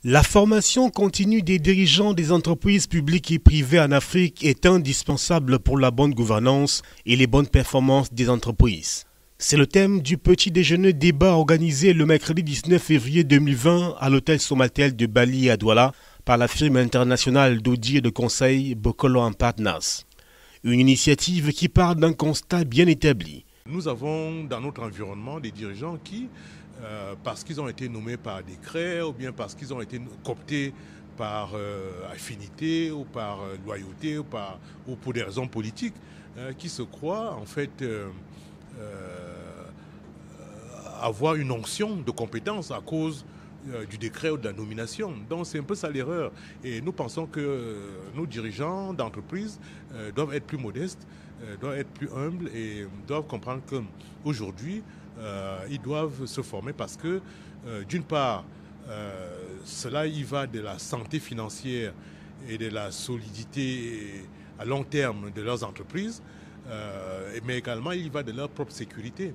La formation continue des dirigeants des entreprises publiques et privées en Afrique est indispensable pour la bonne gouvernance et les bonnes performances des entreprises. C'est le thème du petit déjeuner débat organisé le mercredi 19 février 2020 à l'hôtel Somatel de Bali à Douala par la firme internationale d'audit et de conseil Bokolo & Partners. Une initiative qui part d'un constat bien établi. Nous avons dans notre environnement des dirigeants qui, parce qu'ils ont été nommés par décret ou bien parce qu'ils ont été cooptés par affinité ou par loyauté ou pour des raisons politiques, qui se croient en fait avoir une onction de compétence à cause du décret ou de la nomination. Donc c'est un peu ça l'erreur. Et nous pensons que nos dirigeants d'entreprise doivent être plus modestes, doivent être plus humbles et doivent comprendre qu'aujourd'hui, ils doivent se former parce que, d'une part, cela y va de la santé financière et de la solidité à long terme de leurs entreprises, mais également il y va de leur propre sécurité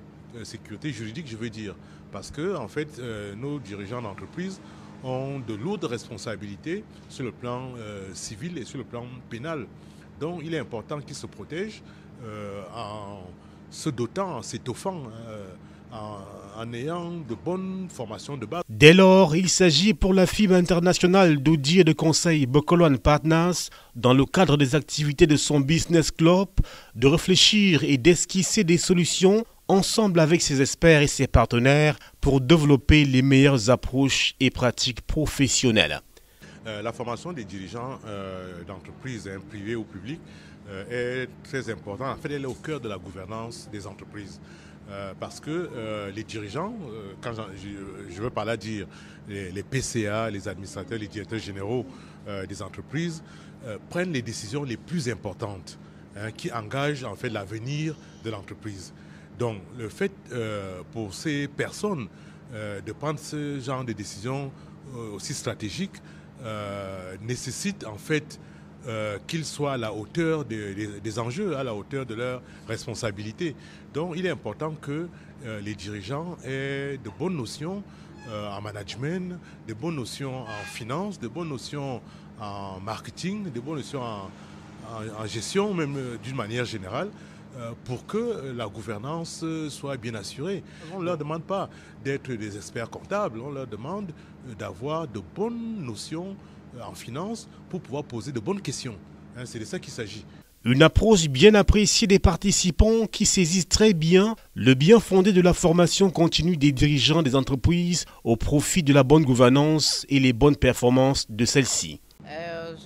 juridique, je veux dire. Parce que, en fait, nos dirigeants d'entreprise ont de lourdes responsabilités sur le plan civil et sur le plan pénal. Donc, il est important qu'ils se protègent en se dotant, en s'étoffant, en ayant de bonnes formations de base. Dès lors, il s'agit pour la firme internationale d'audit et de conseil Bokolo & Partners, dans le cadre des activités de son business club, de réfléchir et d'esquisser des solutions ensemble avec ses experts et ses partenaires pour développer les meilleures approches et pratiques professionnelles. La formation des dirigeants d'entreprises, privées ou publiques, est très importante. En fait, elle est au cœur de la gouvernance des entreprises. Parce que les dirigeants, quand je veux par là dire les PCA, les administrateurs, les directeurs généraux des entreprises, prennent les décisions les plus importantes qui engagent en fait l'avenir de l'entreprise. Donc le fait pour ces personnes de prendre ce genre de décisions aussi stratégiques nécessite en fait qu'ils soient à la hauteur des enjeux, à la hauteur de leurs responsabilités. Donc il est important que les dirigeants aient de bonnes notions en management, de bonnes notions en finance, de bonnes notions en marketing, de bonnes notions en gestion, même d'une manière générale, pour que la gouvernance soit bien assurée. On ne leur demande pas d'être des experts comptables, on leur demande d'avoir de bonnes notions en finance pour pouvoir poser de bonnes questions. C'est de ça qu'il s'agit. Une approche bien appréciée des participants qui saisissent très bien le bien fondé de la formation continue des dirigeants des entreprises au profit de la bonne gouvernance et les bonnes performances de celle-ci.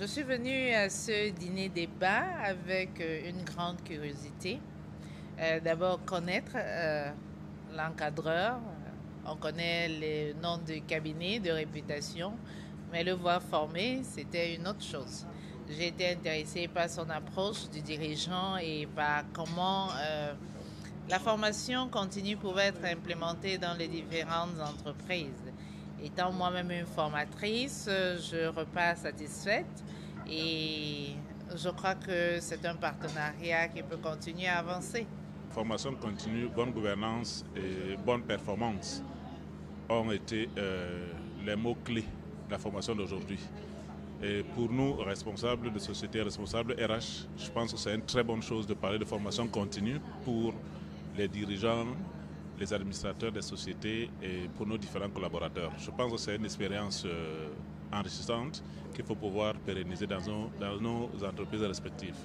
Je suis venue à ce dîner débat avec une grande curiosité. D'abord connaître l'encadreur. On connaît les noms de cabinets, de réputation, mais le voir former, c'était une autre chose. J'ai été intéressée par son approche du dirigeant et par comment la formation continue pouvait être implémentée dans les différentes entreprises. Étant moi-même une formatrice, je repars satisfaite et je crois que c'est un partenariat qui peut continuer à avancer. Formation continue, bonne gouvernance et bonne performance ont été les mots-clés de la formation d'aujourd'hui. Et pour nous, responsables de sociétés, responsables RH, je pense que c'est une très bonne chose de parler de formation continue pour les dirigeants, les administrateurs des sociétés et pour nos différents collaborateurs. Je pense que c'est une expérience enrichissante qu'il faut pouvoir pérenniser dans nos entreprises respectives.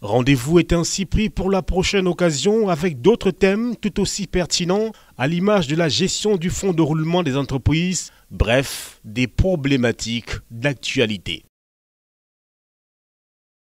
Rendez-vous est ainsi pris pour la prochaine occasion avec d'autres thèmes tout aussi pertinents à l'image de la gestion du fonds de roulement des entreprises, bref, des problématiques d'actualité.